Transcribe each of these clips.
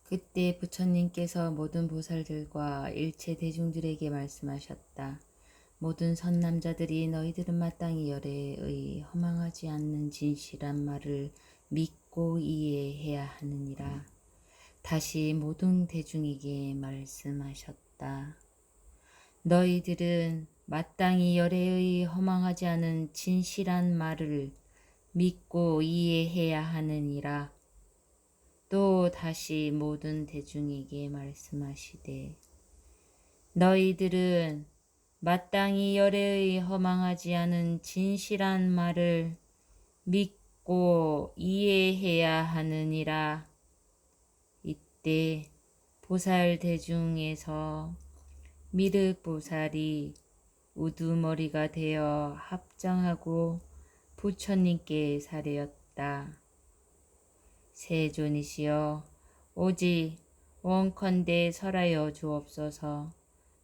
그때 부처님께서 모든 보살들과 일체 대중들에게 말씀하셨다. 모든 선남자들이 너희들은 마땅히 열애의 허망하지 않는 진실한 말을 믿고 이해해야 하느니라. 다시 모든 대중에게 말씀하셨다. 너희들은 마땅히 열애의 허망하지 않은 진실한 말을 믿고 이해해야 하느니라. 또 다시 모든 대중에게 말씀하시되 너희들은 마땅히 열애의 허망하지 않은 진실한 말을 믿고 이해해야 하느니라. 이때 보살 대중에서 미륵보살이 우두머리가 되어 합장하고 부처님께 사례였다. 세존이시여 오직 원컨대 설하여 주옵소서.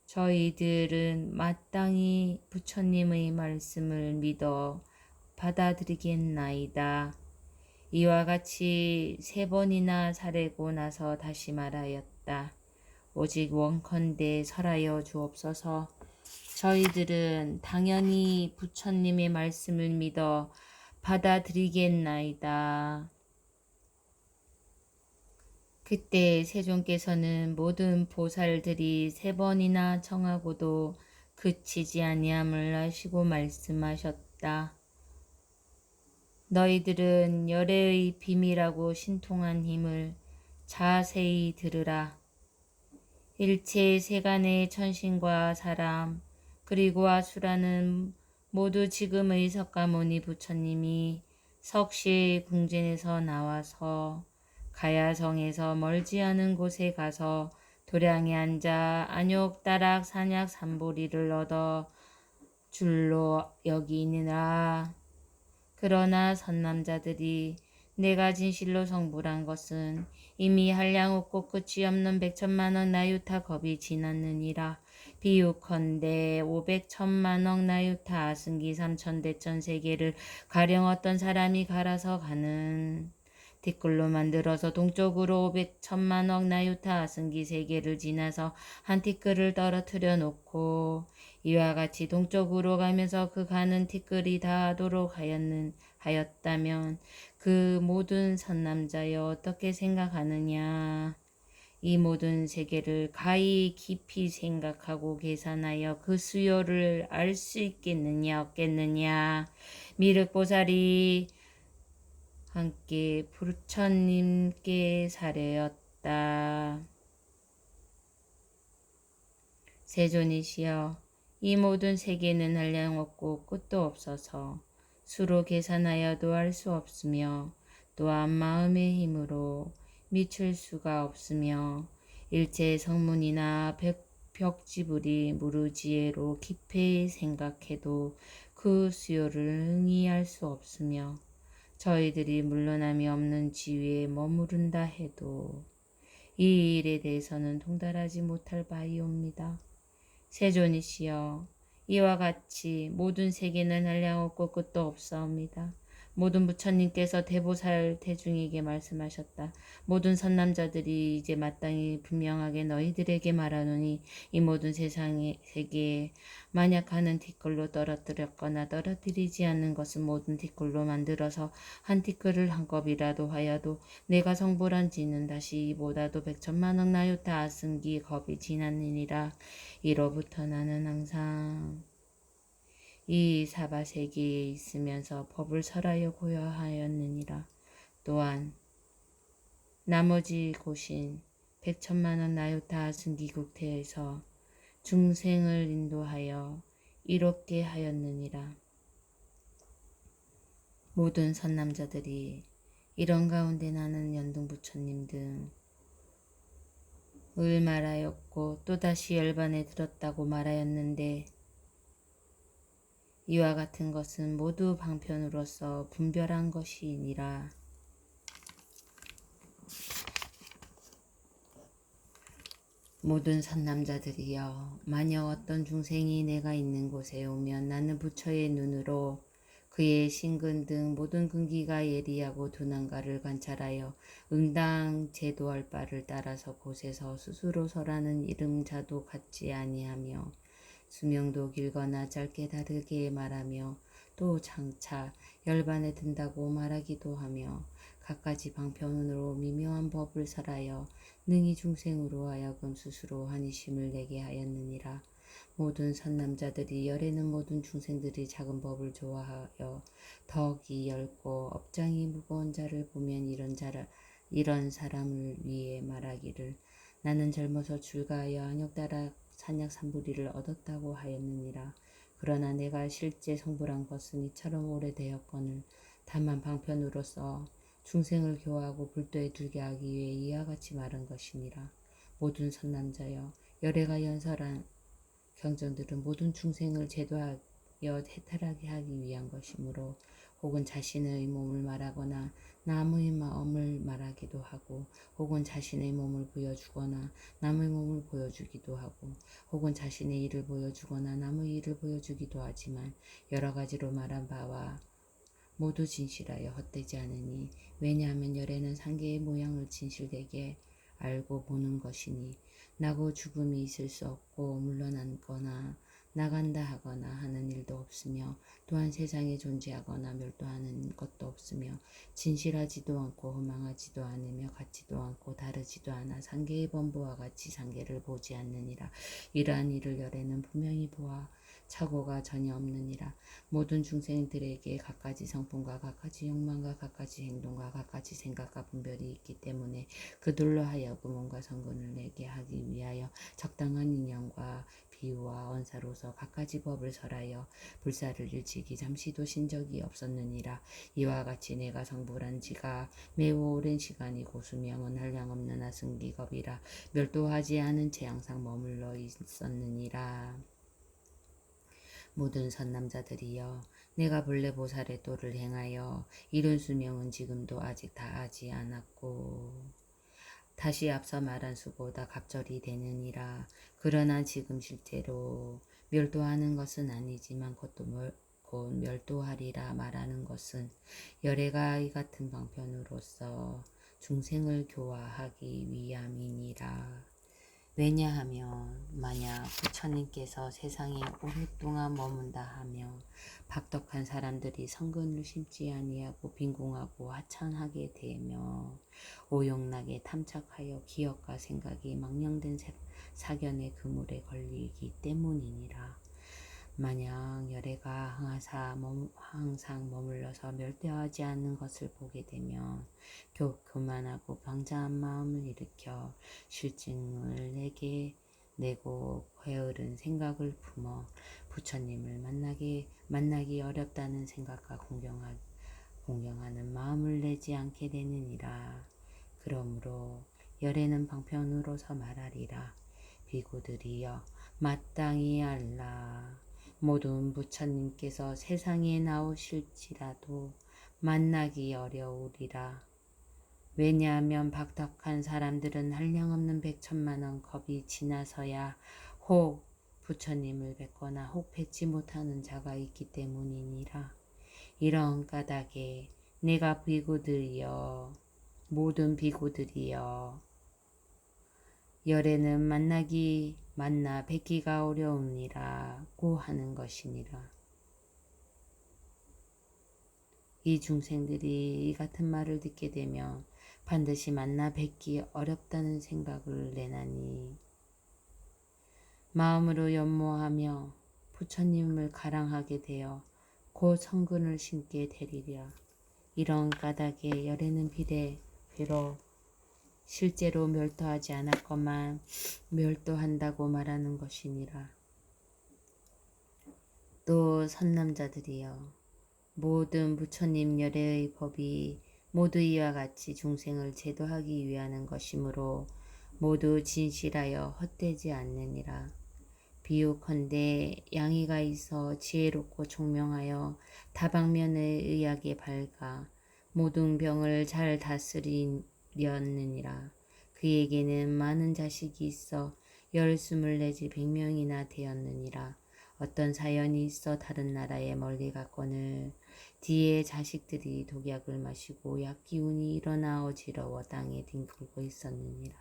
저희들은 마땅히 부처님의 말씀을 믿어 받아들이겠나이다. 이와 같이 3번이나 사례고 나서 다시 말하였다. 오직 원컨대 설하여 주옵소서. 저희들은 당연히 부처님의 말씀을 믿어 받아들이겠나이다. 그때 세존께서는 모든 보살들이 3번이나 청하고도 그치지 아니함을 아시고 말씀하셨다. 너희들은 열애의 비밀하고 신통한 힘을 자세히 들으라. 일체 세간의 천신과 사람 그리고 아수라는 모두 지금의 석가모니 부처님이 석실 궁전에서 나와서 가야성에서 멀지 않은 곳에 가서 도량에 앉아 안욕다락 산약 삼보리를 얻어 줄로 여기니라. 그러나 선남자들이 내가 진실로 성불한 것은 이미 한량 없고 끝이 없는 100천만억 나유타 겁이 지났느니라. 비유컨대 500천만억 나유타 아승기 3천대천 세계를 가령 어떤 사람이 갈아서 가는 티끌로 만들어서 동쪽으로 500천만억 나유타 아승기 세계를 지나서 한 티끌을 떨어뜨려 놓고 이와 같이 동쪽으로 가면서 그 가는 티끌이 닿도록 하였다면 그 모든 선남자여 어떻게 생각하느냐. 이 모든 세계를 가히 깊이 생각하고 계산하여 그 수요를 알 수 있겠느냐 없겠느냐. 미륵보살이 함께 부처님께 사례였다. 세존이시여 이 모든 세계는 한량 없고 끝도 없어서 수로 계산하여도 알 수 없으며 또한 마음의 힘으로 미칠 수가 없으며 일체 성문이나 벽지불이 무르지혜로 깊이 생각해도 그 수요를 응히 알 수 없으며 저희들이 물러남이 없는 지위에 머무른다 해도 이 일에 대해서는 통달하지 못할 바이옵니다. 세존이시여 이와 같이 모든 세계는 한량 없고 끝도 없사옵니다. 모든 부처님께서 대보살 대중에게 말씀하셨다. 모든 선남자들이 이제 마땅히 분명하게 너희들에게 말하노니 이 모든 세계에 만약 하는 티끌로 떨어뜨렸거나 떨어뜨리지 않는 것은 모든 티끌로 만들어서 한 티끌을 한 컵이라도 하여도 내가 성불한 지는 다시 이보다도 100천만억 나유타 아승기 겁이 지났느니라. 이로부터 나는 항상 이 사바세계에 있으면서 법을 설하여 고요하였느니라. 또한 나머지 곳인 100천만억 나유타 승기국태에서 중생을 인도하여 이롭게 하였느니라. 모든 선남자들이 이런 가운데 나는 연등부처님 등을 말하였고 또다시 열반에 들었다고 말하였는데 이와 같은 것은 모두 방편으로서 분별한 것이니라. 모든 선남자들이여 만약 어떤 중생이 내가 있는 곳에 오면 나는 부처의 눈으로 그의 신근 등 모든 근기가 예리하고 둔한가를 관찰하여 응당 제도할 바를 따라서 곳에서 스스로 설하는 이름자도 같지 아니하며 수명도 길거나 짧게 다르게 말하며 또 장차 열반에 든다고 말하기도 하며 갖가지 방편으로 미묘한 법을 설하여 능히 중생으로 하여금 스스로 환희심을 내게 하였느니라. 모든 선남자들이 열에는 모든 중생들이 작은 법을 좋아하여 덕이 엷고 업장이 무거운 자를 보면 이런 사람을 위해 말하기를 나는 젊어서 출가하여 안욕따라 산약 삼부리를 얻었다고 하였느니라. 그러나 내가 실제 성불한 것은 이처럼 오래되었거늘 다만 방편으로서 중생을 교화하고 불도에 들게 하기 위해 이와 같이 말한 것이니라. 모든 선남자여 열애가 연설한 경전들은 모든 중생을 제도하여 해탈하게 하기 위한 것이므로 혹은 자신의 몸을 말하거나 남의 마음을 말하기도 하고 혹은 자신의 몸을 보여주거나 남의 몸을 보여주기도 하고 혹은 자신의 일을 보여주거나 남의 일을 보여주기도 하지만 여러 가지로 말한 바와 모두 진실하여 헛되지 않으니 왜냐하면 열에는 상계의 모양을 진실되게 알고 보는 것이니 나고 죽음이 있을 수 없고 물러나거나 나간다 하거나 하는 일도 없으며 또한 세상에 존재하거나 멸도하는 것도 없으며 진실하지도 않고 허망하지도 않으며 같지도 않고 다르지도 않아 상계의 범부와 같이 상계를 보지 않느니라. 이러한 일을 열에는 분명히 보아 착오가 전혀 없느니라. 모든 중생들에게 갖가지 성품과 갖가지 욕망과 갖가지 행동과 갖가지 생각과 분별이 있기 때문에 그들로 하여금 온갖 성근을 내게 하기 위하여 적당한 인연과 비유와 언사로서 갖가지 법을 설하여 불사를 일찍이 잠시도 신 적이 없었느니라. 이와 같이 내가 성불한 지가 매우 오랜 시간이고 수명은 한량없는 아승기겁이라 멸도하지 않은 채 항상 머물러 있었느니라. 모든 선남자들이여 내가 본래 보살의 도를 행하여 이룬 수명은 지금도 아직 다하지 않았고 다시 앞서 말한 수보다 갑절이 되느니라. 그러나 지금 실제로 멸도하는 것은 아니지만 곧 멸도하리라 말하는 것은 열애가 이 같은 방편으로서 중생을 교화하기 위함이니라. 왜냐하면 만약 부처님께서 세상에 오랫동안 머문다 하며 박덕한 사람들이 성근을 심지 아니하고 빈궁하고 하찮하게 되며 오용락에 탐착하여 기억과 생각이 망령된 사견의 그물에 걸리기 때문이니라. 만약 열애가 항상 머물러서 멸대하지 않는 것을 보게 되면 교만하고 방자한 마음을 일으켜 실증을 내고 게으른 생각을 품어 부처님을 만나기 어렵다는 생각과 공경하는 마음을 내지 않게 되느니라. 그러므로 열애는 방편으로서 말하리라. 비구들이여 마땅히 알라. 모든 부처님께서 세상에 나오실지라도 만나기 어려우리라. 왜냐하면 박덕한 사람들은 한량없는 백천만원 겁이 지나서야 혹 부처님을 뵙거나 혹 뵙지 못하는 자가 있기 때문이니라. 이런 까닭에 내가 모든 비구들이여 열애는 만나 뵙기가 어려우니라고 하는 것이니라. 이 중생들이 이 같은 말을 듣게 되면 반드시 만나 뵙기 어렵다는 생각을 내나니 마음으로 연모하며 부처님을 가랑하게 되어 곧 성근을 심게 되리라. 이런 까닭에 열애는 비록 실제로 멸도하지 않았건만 멸도한다고 말하는 것이니라. 또 선남자들이여 모든 부처님 열애의 법이 모두 이와 같이 중생을 제도하기 위하는 것이므로 모두 진실하여 헛되지 않느니라. 비유컨대 양이가 있어 지혜롭고 총명하여 다방면에 의하게 밝아 모든 병을 잘 다스리려느니라. 그에게는 많은 자식이 있어 10, 내지 100명이나 되었느니라. 어떤 사연이 있어 다른 나라에 멀리 갔거늘 뒤에 자식들이 독약을 마시고 약기운이 일어나 어지러워 땅에 뒹굴고 있었느니라.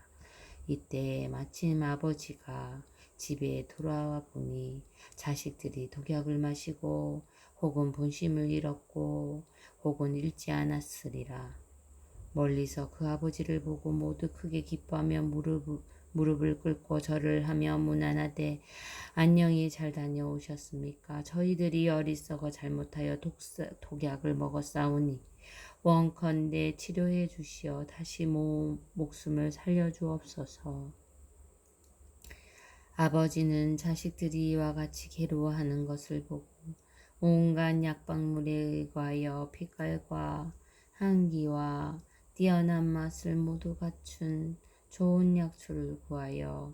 이때 마침 아버지가 집에 돌아와 보니 자식들이 독약을 마시고 혹은 본심을 잃었고 혹은 잃지 않았으리라. 멀리서 그 아버지를 보고 모두 크게 기뻐하며 무릎을 꿇고 절을 하며 문안하되 안녕히 잘 다녀오셨습니까? 저희들이 어리석어 잘못하여 독약을 먹었사오니 원컨대 치료해 주시어 다시 목숨을 살려주옵소서. 아버지는 자식들이 이와 같이 괴로워하는 것을 보고 온갖 약방물에 의거하여 빛깔과 향기와 뛰어난 맛을 모두 갖춘 좋은 약초를 구하여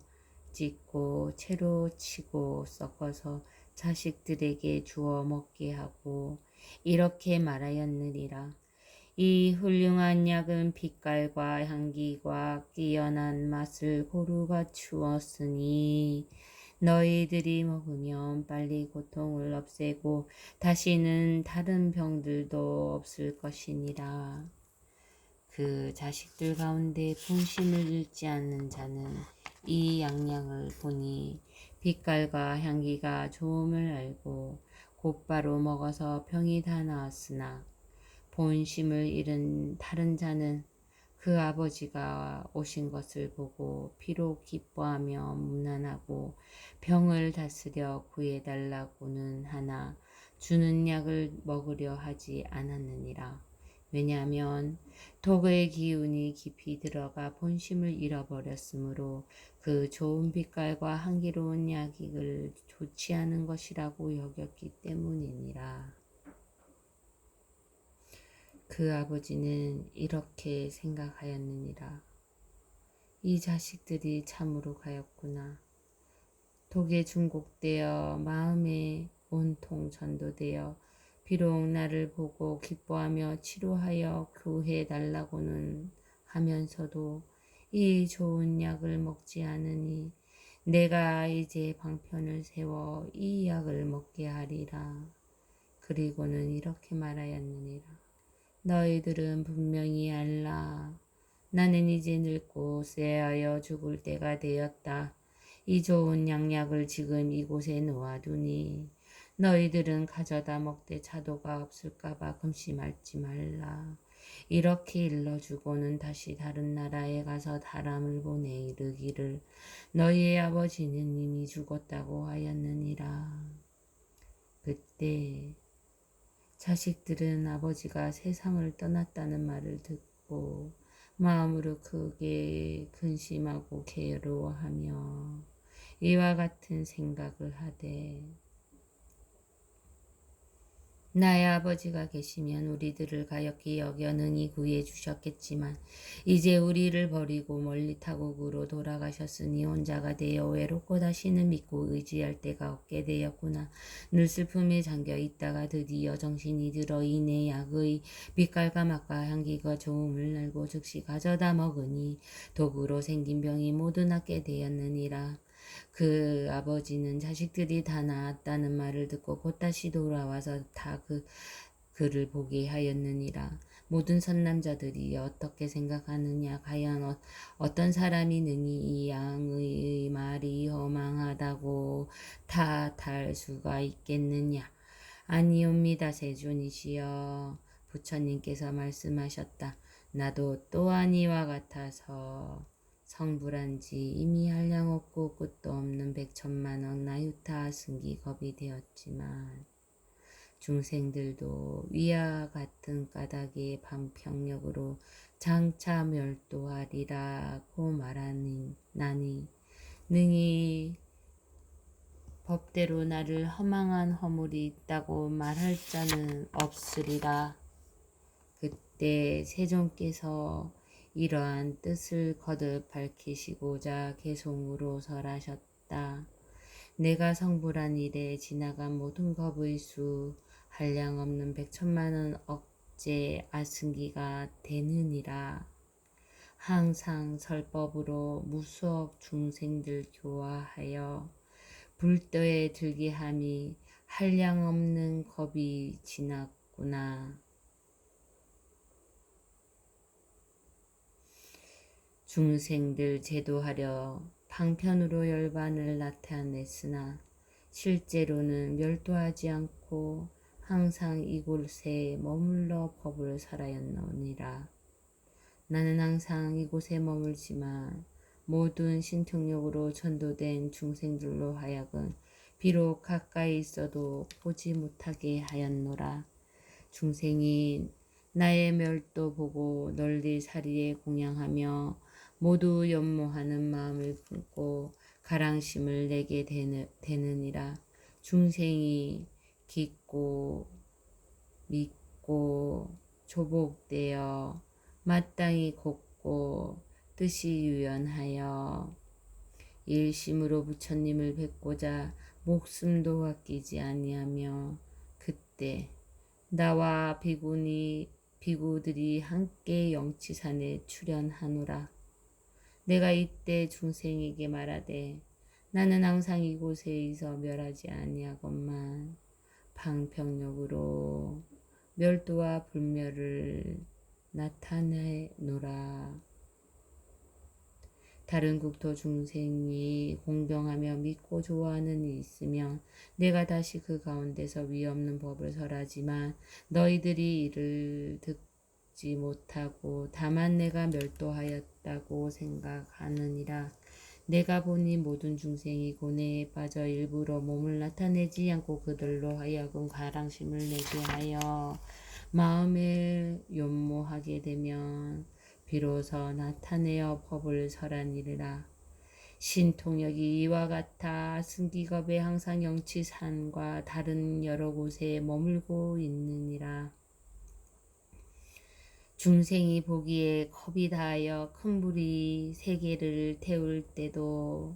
찢고 채로 치고 섞어서 자식들에게 주어 먹게 하고 이렇게 말하였느니라. 이 훌륭한 약은 빛깔과 향기와 뛰어난 맛을 고루 갖추었으니 너희들이 먹으면 빨리 고통을 없애고 다시는 다른 병들도 없을 것이니라. 그 자식들 가운데 본심을 잃지 않는 자는 이 양약을 보니 빛깔과 향기가 좋음을 알고 곧바로 먹어서 병이 다 나았으나 본심을 잃은 다른 자는 그 아버지가 오신 것을 보고 비록 기뻐하며 문안하고 병을 다스려 구해달라고는 하나 주는 약을 먹으려 하지 않았느니라. 왜냐하면 독의 기운이 깊이 들어가 본심을 잃어버렸으므로 그 좋은 빛깔과 향기로운 약을 좋지 않은 것이라고 여겼기 때문이니라. 그 아버지는 이렇게 생각하였느니라. 이 자식들이 참으로 가엾구나. 독에 중독되어 마음에 온통 전도되어 비록 나를 보고 기뻐하며 치료하여 교해 달라고는 하면서도 이 좋은 약을 먹지 않으니 내가 이제 방편을 세워 이 약을 먹게 하리라. 그리고는 이렇게 말하였느니라. 너희들은 분명히 알라. 나는 이제 늙고 쇠하여 죽을 때가 되었다. 이 좋은 양약을 지금 이곳에 놓아두니 너희들은 가져다 먹되 차도가 없을까봐 금심하지 말라. 이렇게 일러주고는 다시 다른 나라에 가서 사람을 보내 이르기를 너희의 아버지는 이미 죽었다고 하였느니라. 그때 자식들은 아버지가 세상을 떠났다는 말을 듣고 마음으로 크게 근심하고 괴로워하며 이와 같은 생각을 하되 나의 아버지가 계시면 우리들을 가엾게 여겨 능히 구해 주셨겠지만 이제 우리를 버리고 멀리 타국으로 돌아가셨으니 혼자가 되어 외롭고 다시는 믿고 의지할 데가 없게 되었구나. 늘 슬픔에 잠겨 있다가 드디어 정신이 들어 이내 약의 빛깔과 맛과 향기가 좋음을 알고 즉시 가져다 먹으니 독으로 생긴 병이 모두 낫게 되었느니라. 그 아버지는 자식들이 다 나았다는 말을 듣고 곧 다시 돌아와서 다 그를 보게 하였느니라. 모든 선남자들이 어떻게 생각하느냐? 과연 어떤 사람이 능히 이 양의 말이 허망하다고 탓할 수가 있겠느냐? 아니옵니다. 세존이시여. 부처님께서 말씀하셨다. 나도 또한 이와 같아서 성불한 지 이미 한량 없고 끝도 없는 백천만억 나유타 승기겁이 되었지만 중생들도 위와 같은 까닭의 반평력으로 장차 멸도하리라고 말하니 나니 능히 법대로 나를 허망한 허물이 있다고 말할 자는 없으리라. 그때 세존께서 이러한 뜻을 거듭 밝히시고자 개송으로 설하셨다. 내가 성불한 일에 지나간 모든 겁의 수 한량없는 백천만원 억제 아승기가 되느니라. 항상 설법으로 무수억 중생들 교화하여 불도에 들게 함이 한량없는 겁이 지났고 하였구나. 중생들 제도하려 방편으로 열반을 나타냈으나 실제로는 멸도하지 않고 항상 이곳에 머물러 법을 설하였느니라. 나는 항상 이곳에 머물지만 모든 신통력으로 전도된 중생들로 하여금 비록 가까이 있어도 보지 못하게 하였노라. 중생이 나의 멸도 보고 널리 사리에 공양하며 모두 연모하는 마음을 품고 가랑심을 내게 되느니라. 중생이 깊고 믿고 조복되어 마땅히 곱고 뜻이 유연하여 일심으로 부처님을 뵙고자 목숨도 아끼지 아니하며 그때 나와 비구들이 함께 영치산에 출현하노라. 내가 이때 중생에게 말하되 나는 항상 이곳에 있어 멸하지 아니하건만 방평력으로 멸도와 불멸을 나타내노라. 다른 국토 중생이 공경하며 믿고 좋아하는 이 있으면 내가 다시 그 가운데서 위없는 법을 설하지만 너희들이 이를 듣지 못하고 다만 내가 멸도하였다고 생각하느니라. 내가 보니 모든 중생이 고뇌에 빠져 일부러 몸을 나타내지 않고 그들로 하여금 가랑심을 내게 하여 마음에 연모하게 되면 비로소 나타내어 법을 설하니라. 신통력이 이와 같아 승기겁에 항상 영치산과 다른 여러 곳에 머물고 있느니라. 중생이 보기에 겁이 다하여 큰 불이 세계를 태울 때도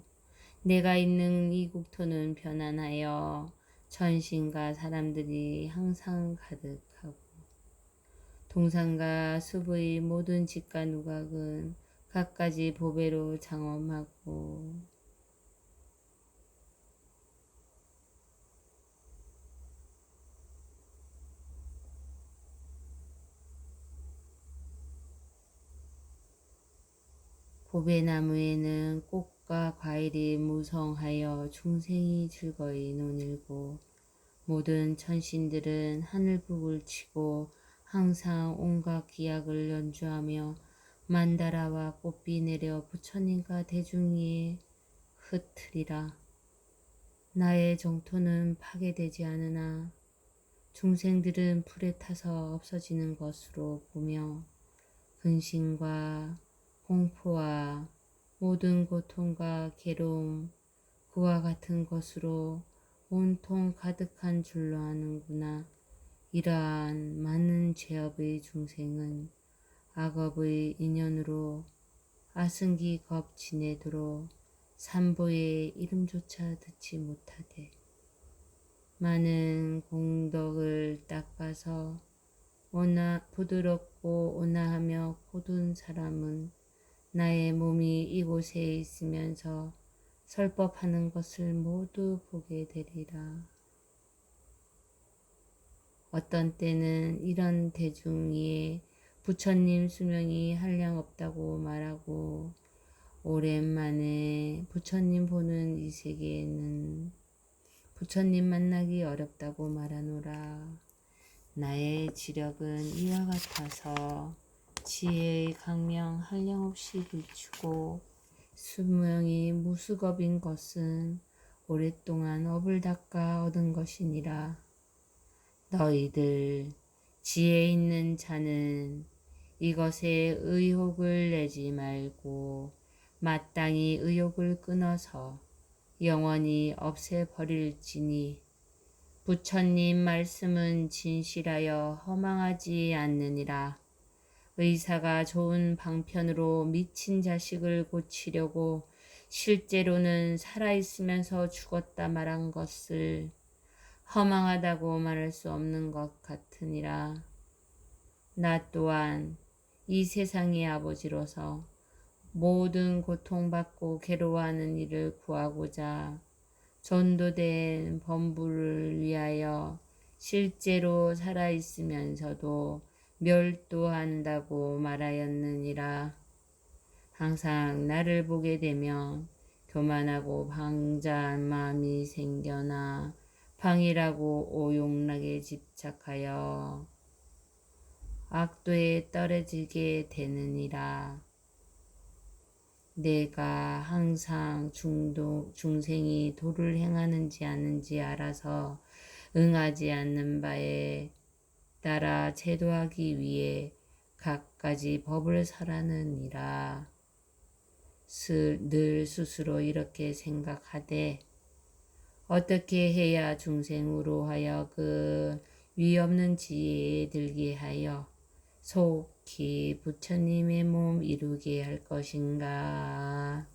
내가 있는 이 국토는 편안하여 천신과 사람들이 항상 가득하고 동산과 숲의 모든 집과 누각은 갖가지 보배로 장엄하고 보배나무에는 꽃과 과일이 무성하여 중생이 즐거이 논일고 모든 천신들은 하늘북을 치고 항상 온갖 기약을 연주하며 만다라와 꽃비 내려 부처님과 대중위에 흩트리라. 나의 정토는 파괴되지 않으나 중생들은 불에 타서 없어지는 것으로 보며 근심과 공포와 모든 고통과 괴로움 그와 같은 것으로 온통 가득한 줄로 아는구나. 이러한 많은 죄업의 중생은 악업의 인연으로 아승기 겁 지내도록 삼보의 이름조차 듣지 못하되 많은 공덕을 닦아서 부드럽고 온화하며 고든 사람은 나의 몸이 이곳에 있으면서 설법하는 것을 모두 보게 되리라. 어떤 때는 이런 대중위에 부처님 수명이 한량없다고 말하고 오랜만에 부처님 보는 이 세계에는 부처님 만나기 어렵다고 말하노라. 나의 지력은 이와 같아서 지혜의 강명 한량없이 비추고 수명이 무수겁인 것은 오랫동안 업을 닦아 얻은 것이니라. 너희들 지혜 있는 자는 이것에 의혹을 내지 말고 마땅히 의욕을 끊어서 영원히 없애버릴지니 부처님 말씀은 진실하여 허망하지 않느니라. 의사가 좋은 방편으로 미친 자식을 고치려고 실제로는 살아있으면서 죽었다 말한 것을 허망하다고 말할 수 없는 것 같으니라. 나 또한 이 세상의 아버지로서 모든 고통받고 괴로워하는 이를 구하고자 전도된 범부를 위하여 실제로 살아있으면서도 멸도한다고 말하였느니라. 항상 나를 보게 되면 교만하고 방자한 마음이 생겨나 방이라고 오용락에 집착하여 악도에 떨어지게 되느니라. 내가 항상 중생이 도를 행하는지 아는지 알아서 응하지 않는 바에 따라 제도하기 위해 갖가지 법을 설하느니라. 늘 스스로 이렇게 생각하되 어떻게 해야 중생으로 하여금 위없는 지혜에 들게 하여 속히 부처님의 몸 이루게 할 것인가.